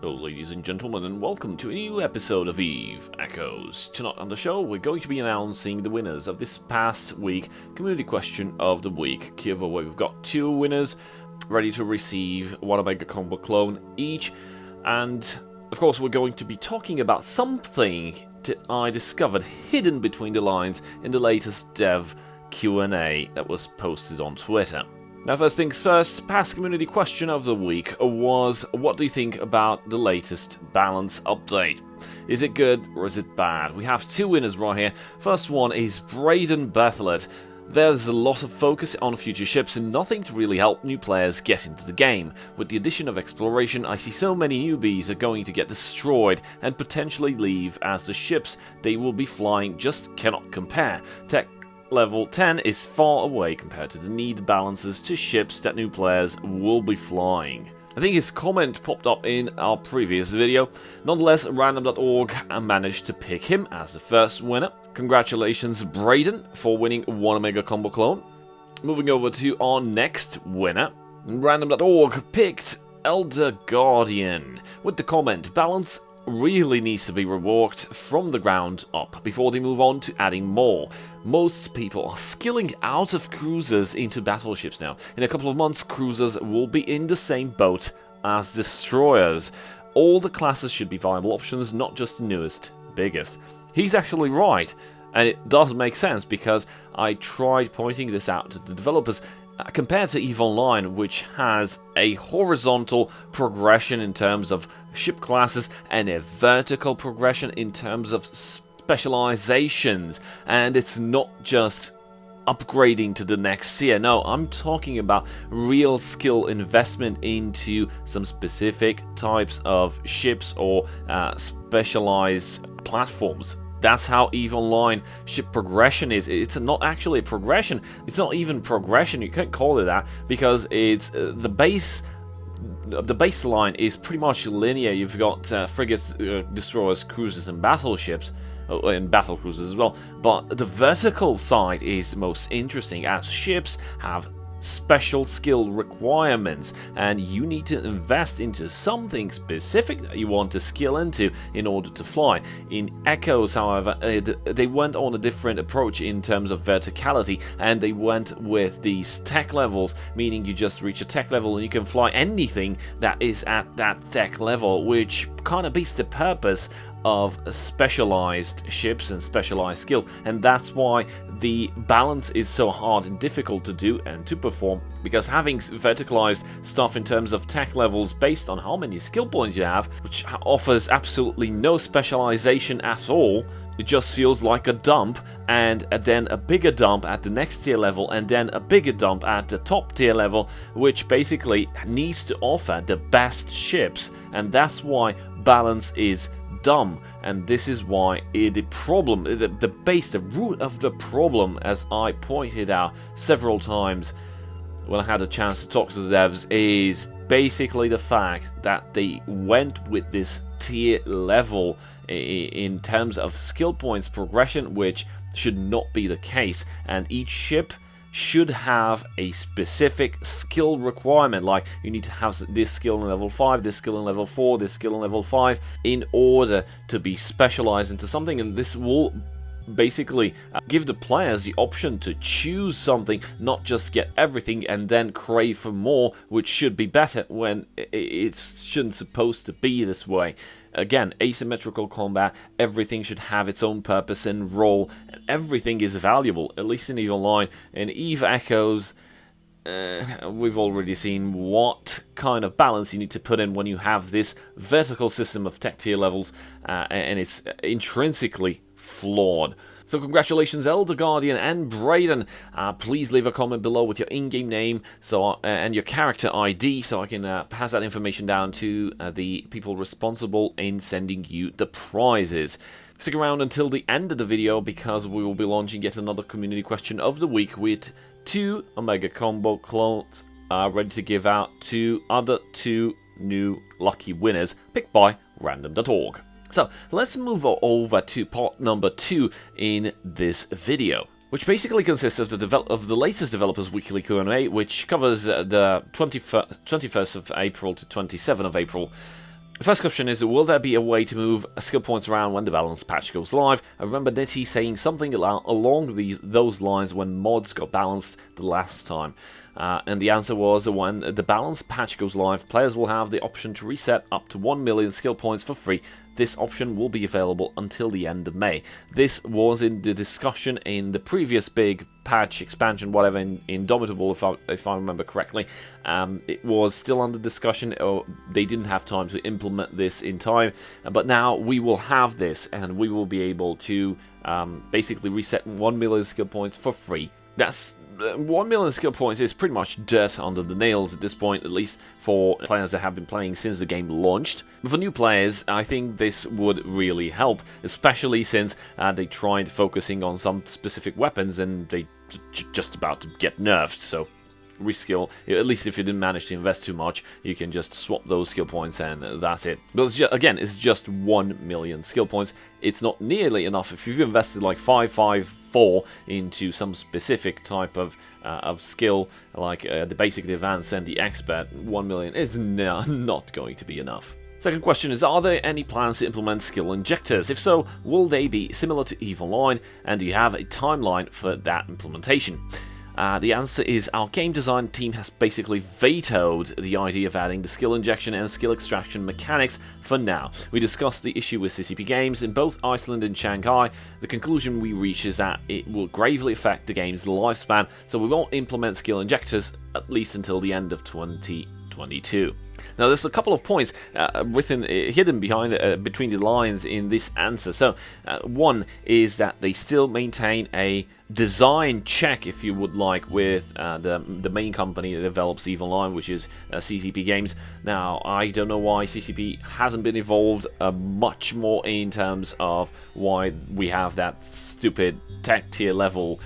Hello ladies and gentlemen, and welcome to a new episode of Eve Echoes. Tonight on the show we're going to be announcing the winners of this past week community question of the week giveaway. We've got two winners ready to receive one Omega Combo clone each, and of course we're going to be talking about something that I discovered hidden between the lines in the latest dev Q&A that was posted on Twitter. Now, first things first, past community question of the week was, what do you think about the latest balance update? Is it good or is it bad? We have two winners right here. First one is Braden Berthelot. There's a lot of focus on future ships and nothing to really help new players get into the game. With the addition of exploration, I see so many newbies are going to get destroyed and potentially leave, as the ships they will be flying just cannot compare. Tech Level 10 is far away compared to the need balances to ships that new players will be flying. I think his comment popped up in our previous video. Nonetheless, random.org managed to pick him as the first winner. Congratulations, Braden, for winning one Omega Combo clone. Moving over to our next winner. Random.org picked Elder Guardian with the comment, balance really needs to be reworked from the ground up before they move on to adding more. Most people are skilling out of cruisers into battleships now. In a couple of months, cruisers will be in the same boat as destroyers. All the classes should be viable options, not just the newest, biggest. He's actually right, and it does make sense because I tried pointing this out to the developers. Compared to EVE Online, which has a horizontal progression in terms of ship classes and a vertical progression in terms of specializations, and it's not just upgrading to the next tier. No, I'm talking about real skill investment into some specific types of ships or specialized platforms. That's how EVE Online ship progression is. It's not actually a progression. It's not even progression. You can't call it that because it's the baseline is pretty much linear. You've got frigates, destroyers, cruisers, and battleships, and battle cruisers as well. But the vertical side is most interesting, as ships have special skill requirements, and you need to invest into something specific that you want to skill into in order to fly. In Echoes, however, they went on a different approach in terms of verticality, and they went with these tech levels, meaning you just reach a tech level and you can fly anything that is at that tech level, which kind of beats the purpose of specialized ships and specialized skill, and that's why the balance is so hard and difficult to do and to perform, because having verticalized stuff in terms of tech levels based on how many skill points you have, which offers absolutely no specialization at all, it just feels like a dump, and then a bigger dump at the next tier level, and then a bigger dump at the top tier level, which basically needs to offer the best ships, and that's why balance is dumb. And this is why the problem, the base, the root of the problem, as I pointed out several times when I had a chance to talk to the devs, is basically the fact that they went with this tier level in terms of skill points progression, which should not be the case, and each ship should have a specific skill requirement, like you need to have this skill in level 5, this skill in level 4, this skill in level 5, in order to be specialized into something, and this will basically give the players the option to choose something, not just get everything and then crave for more, which should be better when it shouldn't supposed to be this way. Again, asymmetrical combat, everything should have its own purpose and role, and everything is valuable, at least in EVE Online. In EVE Echoes, we've already seen what kind of balance you need to put in when you have this vertical system of tech tier levels, and it's intrinsically flawed. So congratulations, Elder Guardian and Braden. Please leave a comment below with your in-game name and your character ID, so I can pass that information down to the people responsible in sending you the prizes. Stick around until the end of the video, because we will be launching yet another community question of the week with two Omega Combo clones ready to give out to other two new lucky winners picked by random.org. So let's move over to part number 2 in this video, which basically consists of the latest Developers Weekly Q&A, which covers the 21st of April to 27th of April The first question is, will there be a way to move skill points around when the balance patch goes live? I remember Nitty saying something along those lines when mods got balanced the last time. And the answer was, when the balance patch goes live, players will have the option to reset up to 1 million skill points for free. This option will be available until the end of May. This was in the discussion in the previous big patch, expansion, whatever, in Indomitable, if I remember correctly. It was still under discussion, or they didn't have time to implement this in time, but now we will have this, and we will be able to basically reset 1 million skill points for free. That's 1 million skill points is pretty much dirt under the nails at this point, at least for players that have been playing since the game launched. But for new players, I think this would really help, especially since they tried focusing on some specific weapons and they just about to get nerfed, so reskill, at least if you didn't manage to invest too much, you can just swap those skill points and that's it. But it's just 1 million skill points. It's not nearly enough. If you've invested like 554 into some specific type of skill, like the basic, the advanced, and the expert, 1 million is not going to be enough. Second question is, are there any plans to implement skill injectors? If so, will they be similar to EVE Online, and do you have a timeline for that implementation? The answer is, our game design team has basically vetoed the idea of adding the skill injection and skill extraction mechanics for now. We discussed the issue with CCP games in both Iceland and Shanghai. The conclusion we reached is that it will gravely affect the game's lifespan, so we won't implement skill injectors at least until the end of 2022. Now, there's a couple of points hidden behind between the lines in this answer. So, one is that they still maintain a design check, if you would like, with the main company that develops EVE Online, which is CCP Games. Now, I don't know why CCP hasn't been involved much more in terms of why we have that stupid tech tier level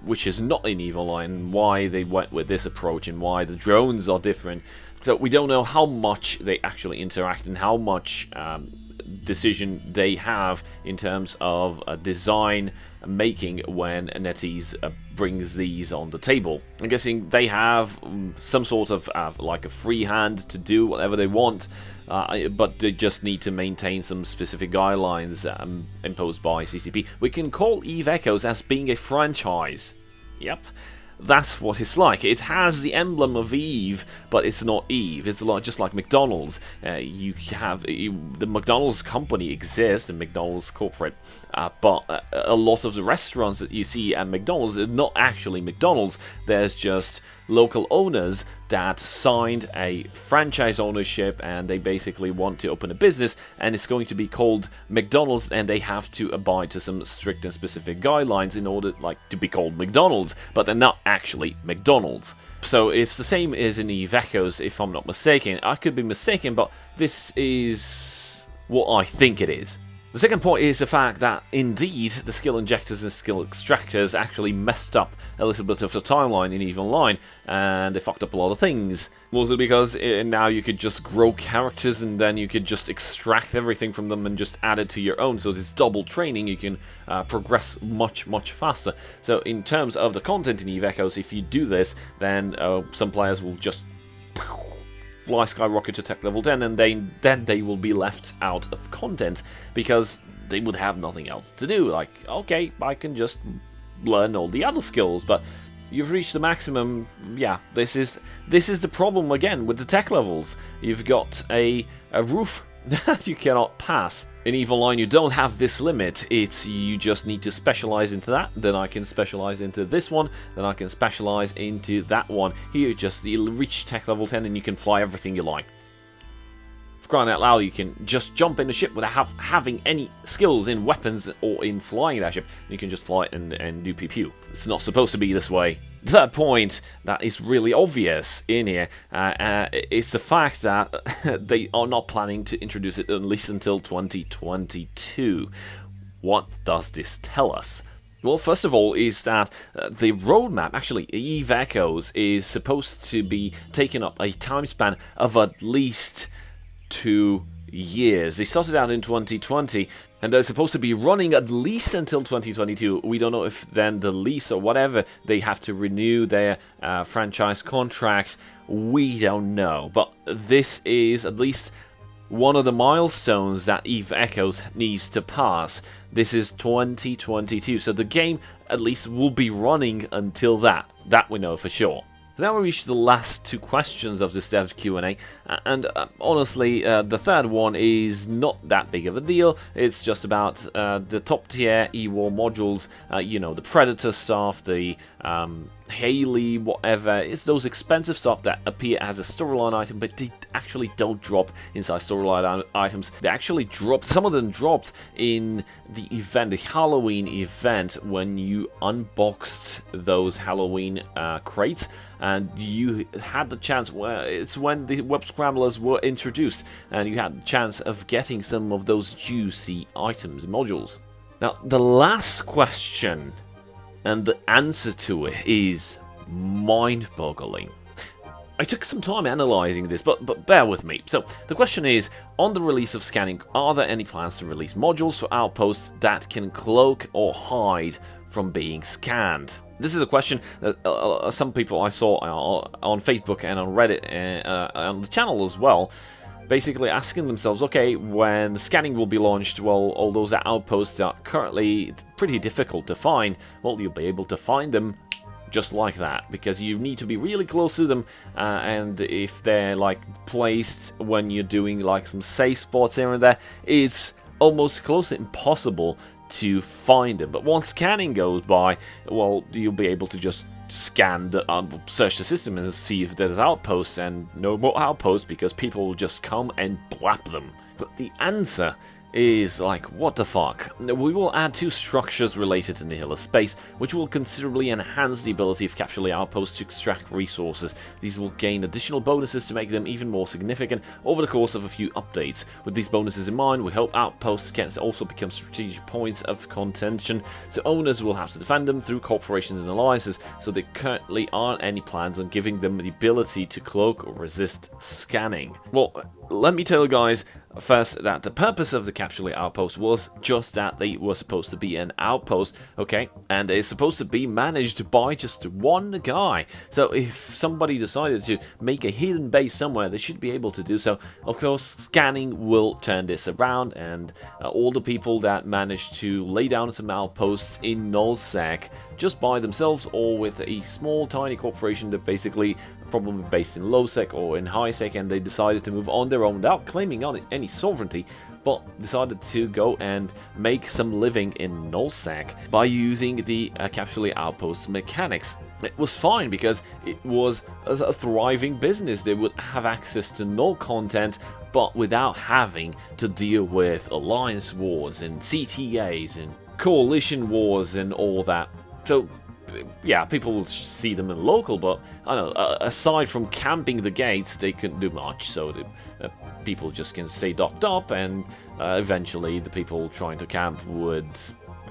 which is not in EVE Online, why they went with this approach and why the drones are different. So we don't know how much they actually interact and how much decision they have in terms of design making when NetEase brings these on the table. I'm guessing they have some sort of like a free hand to do whatever they want, but they just need to maintain some specific guidelines imposed by CCP. We can call EVE Echoes as being a franchise. Yep. That's what it's like. It has the emblem of EVE, but it's not EVE. It's just like McDonald's. The McDonald's company exists, the McDonald's corporate, but a lot of the restaurants that you see at McDonald's are not actually McDonald's. There's just local owners that signed a franchise ownership, and they basically want to open a business, and it's going to be called McDonald's, and they have to abide to some strict and specific guidelines in order to be called McDonald's, but they're not actually McDonald's. So it's the same as in EVE Echoes, if I'm not mistaken. I could be mistaken, but this is what I think it is. The second point is the fact that, indeed, the skill injectors and skill extractors actually messed up a little bit of the timeline in EVE Online, and they fucked up a lot of things. Also because now you could just grow characters, and then you could just extract everything from them and just add it to your own, so it's double training. You can progress much, much faster. So in terms of the content in EVE Echoes, if you do this, then some players will just fly skyrocket to tech level 10, and then they will be left out of content because they would have nothing else to do. Like, okay, I can just learn all the other skills, but you've reached the maximum. Yeah, this is the problem again with the tech levels. You've got a roof that you cannot pass. In EVE Online, you don't have this limit. You just need to specialize into that. Then I can specialize into this one. Then I can specialize into that one. Here, you reach tech level 10 and you can fly everything you like. For crying out loud, you can just jump in the ship without having any skills in weapons or in flying that ship. You can just fly it and do pew-pew. It's not supposed to be this way. Third point that is really obvious in here is the fact that they are not planning to introduce it at least until 2022. What does this tell us? Well, first of all, is that the roadmap, actually, EVE Echoes, is supposed to be taking up a time span of at least 2 years. They started out in 2020, and they're supposed to be running at least until 2022. We don't know if then the lease or whatever, they have to renew their franchise contract. We don't know. But this is at least one of the milestones that Eve Echoes needs to pass. This is 2022, so the game at least will be running until that. That we know for sure. Now we reach the last two questions of this Dev Q&A, and honestly, the third one is not that big of a deal. It's just about the top tier E-War modules, you know, the Predator stuff, the Haley, whatever. It's those expensive stuff that appear as a storyline item, but they actually don't drop inside storyline items. They actually dropped, some of them dropped in the event, the Halloween event, when you unboxed those Halloween crates, and you had the chance, it's when the web scramblers were introduced, and you had the chance of getting some of those juicy items, modules. Now, the last question, and the answer to it is mind-boggling. I took some time analysing this, but bear with me. So, the question is, on the release of scanning, are there any plans to release modules for outposts that can cloak or hide from being scanned? This is a question that some people I saw on Facebook and on Reddit and on the channel as well, basically asking themselves, okay, when scanning will be launched, well, all those outposts are currently pretty difficult to find. Well, you'll be able to find them just like that, because you need to be really close to them, and if they're like placed when you're doing like some safe spots here and there, it's almost close to impossible to find them. But once scanning goes by, well, you'll be able to just scan the search the system and see if there's outposts, and no more outposts because people will just come and blap them. But the answer is like, what the fuck? We will add 2 structures related to Nihilus Space, which will considerably enhance the ability of capturing outposts to extract resources. These will gain additional bonuses to make them even more significant over the course of a few updates. With these bonuses in mind, we hope outposts can also become strategic points of contention, so owners will have to defend them through corporations and alliances, so there currently aren't any plans on giving them the ability to cloak or resist scanning. Well, let me tell you guys first that the purpose of the Capsule Outpost was just that they were supposed to be an outpost, okay? And they're supposed to be managed by just one guy. So if somebody decided to make a hidden base somewhere, they should be able to do so. Of course, scanning will turn this around, and all the people that managed to lay down some outposts in nullsec just by themselves or with a small tiny corporation that basically probably based in low-sec or in high-sec, and they decided to move on their own without claiming on any sovereignty, but decided to go and make some living in nullsec by using the Capsule Outpost mechanics. It was fine because it was a thriving business. They would have access to null content, but without having to deal with alliance wars and CTAs and coalition wars and all that. So yeah, people will see them in local, but I don't know, aside from camping the gates, they couldn't do much, so the people just can stay docked up, and eventually the people trying to camp would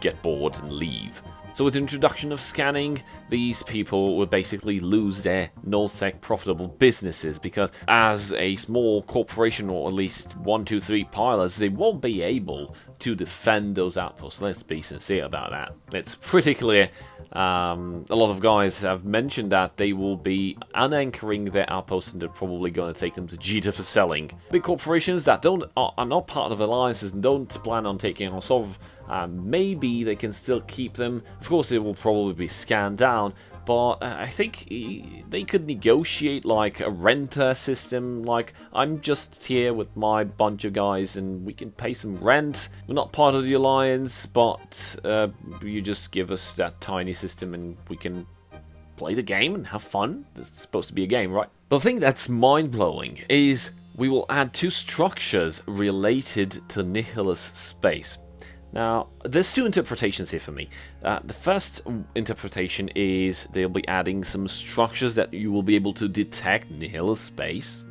get bored and leave. So with the introduction of scanning, these people would basically lose their nullsec profitable businesses, because as a small corporation, or at least 1, 2, 3 pilots, they won't be able to defend those outposts. Let's be sincere about that. It's pretty clear. A lot of guys have mentioned that they will be unanchoring their outposts, and they're probably going to take them to GicaForta for selling. Big corporations that are not part of alliances and don't plan on taking on Sov, maybe they can still keep them. Of course, it will probably be scanned down, but I think they could negotiate like a renter system, like I'm just here with my bunch of guys and we can pay some rent. We're not part of the alliance, but you just give us that tiny system and we can play the game and have fun. It's supposed to be a game, right? But the thing that's mind-blowing is we will add 2 structures related to Nihilus Space. Now, there's 2 interpretations here for me. The first interpretation is they'll be adding some structures that you will be able to detect Nihilus Space.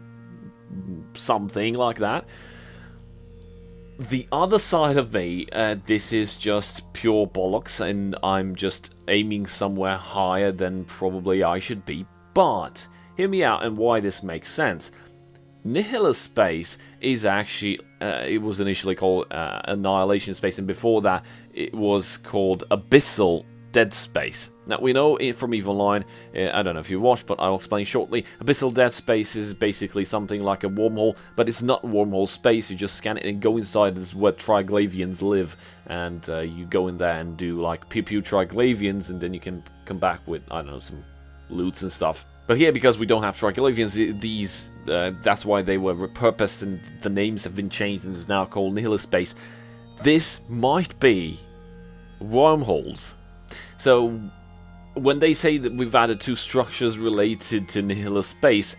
Something like that. The other side of me, this is just pure bollocks, and I'm just aiming somewhere higher than probably I should be. But, hear me out and why this makes sense. Nihilus Space is actually, it was initially called Annihilation Space, and before that it was called Abyssal Dead Space. Now, we know it from EVE Online, I don't know if you watched, but I'll explain shortly. Abyssal Dead Space is basically something like a wormhole, but it's not wormhole space. You just scan it and go inside. This is where Triglavians live, and you go in there and do like pew-pew Triglavians, and then you can come back with, I don't know, some loots and stuff. But here, because we don't have Triglavians, these, that's why they were repurposed, and the names have been changed, and it's now called Nihilus Space. This might be Wormholes. So, when they say that we've added 2 structures related to Nihilus Space,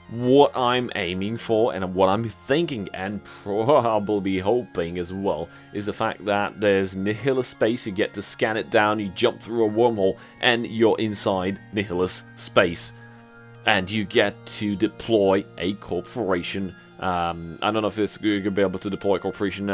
what I'm aiming for, and what I'm thinking, and probably hoping as well, is the fact that there's Nihilus Space, you get to scan it down, you jump through a wormhole, and you're inside Nihilus Space. And you get to deploy a corporation. I don't know if it's going to be able to deploy a corporation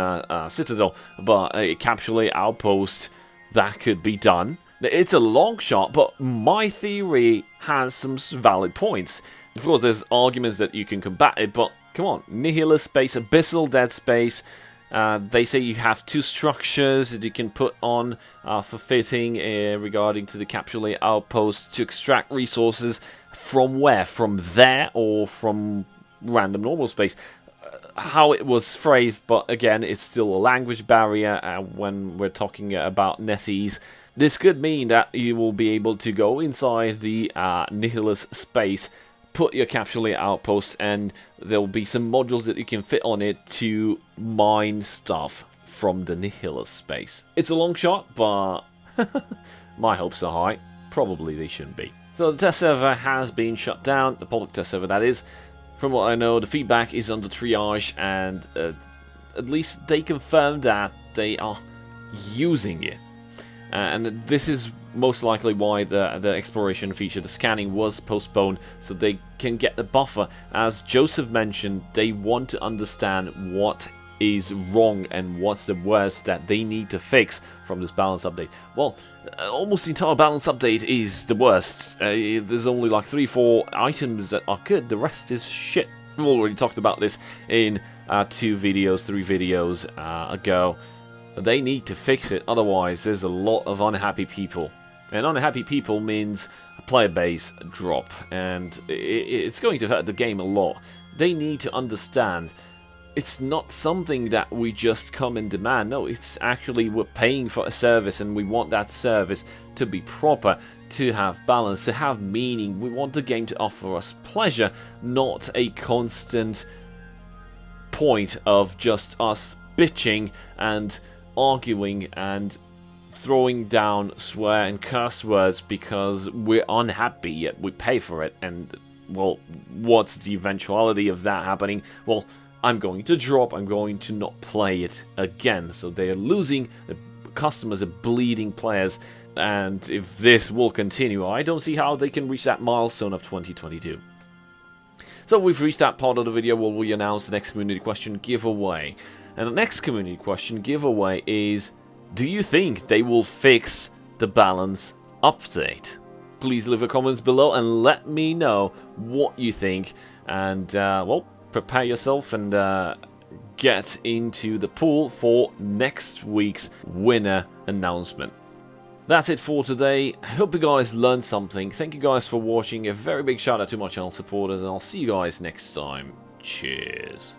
citadel, but a capsule outpost, that could be done. It's a long shot, but my theory has some valid points. Of course, there's arguments that you can combat it, but come on, Nihilus Space, Abyssal Dead Space. They say you have 2 structures that you can put on for fitting regarding to the capsule outpost to extract resources from where? From there or from random normal space? How it was phrased, but again, it's still a language barrier when we're talking about NetEase. This could mean that you will be able to go inside the Nihilus Space, put your capsule outpost, and there'll be some modules that you can fit on it to mine stuff from the Nihilus Space. It's a long shot, but my hopes are high. Probably they shouldn't be. So the test server has been shut down, the public test server that is. From what I know, the feedback is under triage, and at least they confirmed that they are using it. And this is most likely why the exploration feature, the scanning, was postponed, so they can get a buffer. As Joseph mentioned, they want to understand what is wrong and what's the worst that they need to fix from this balance update. Well, almost the entire balance update is the worst. There's only like 3-4 items that are good, the rest is shit. We've already talked about this in 3 videos ago. They need to fix it, otherwise there's a lot of unhappy people. And unhappy people means a player base drop, and it's going to hurt the game a lot. They need to understand it's not something that we just come and demand. No, it's actually we're paying for a service, and we want that service to be proper, to have balance, to have meaning. We want the game to offer us pleasure, not a constant point of just us bitching and arguing and throwing down swear and curse words because we're unhappy, yet we pay for it. And, well, what's the eventuality of that happening? Well, I'm going to drop, I'm going to not play it again. So they're losing, the customers are bleeding players, and if this will continue, I don't see how they can reach that milestone of 2022. So we've reached that part of the video where we announce the next community question giveaway. And the next community question giveaway is, do you think they will fix the balance update? Please leave your comments below and let me know what you think. And, well, prepare yourself and get into the pool for next week's winner announcement. That's it for today. I hope you guys learned something. Thank you guys for watching. A very big shout out to my channel supporters, and I'll see you guys next time. Cheers.